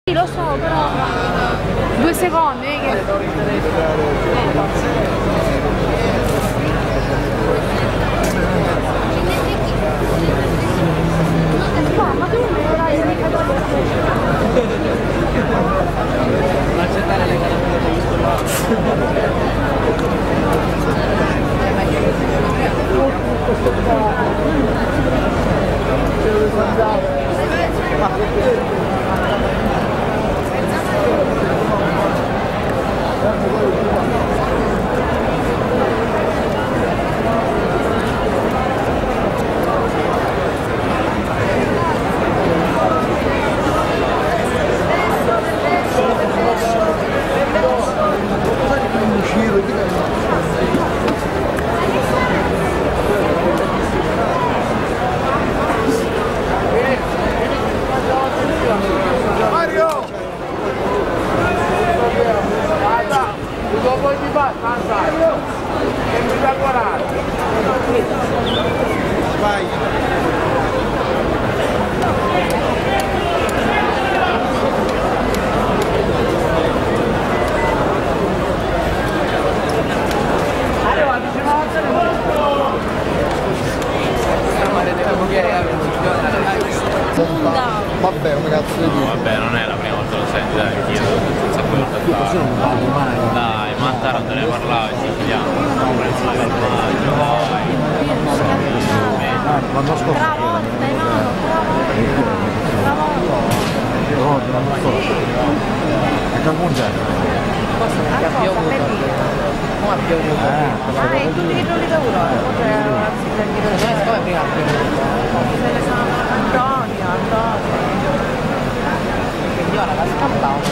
Sì, lo so, però 2 secondi, che... Ma tu non mi dai accettare le caramelle di Mario! Guarda, dopo ti basta, e mi da 40. Vai. Vabbè, come cazzo di no, vabbè, non è la prima volta lo senti, dai, chiedo un sacco di volte fa. non parlo mai. Dai, ma Taro te ne parlavi, ci chiediamo. L'anno scorso travolta, no, travolta. non lo so. A Cancun già. Come ha piovuto? Ah, e tutti i giorni da Europa? Come prima se ne sono Antonio. Signora, la scappava.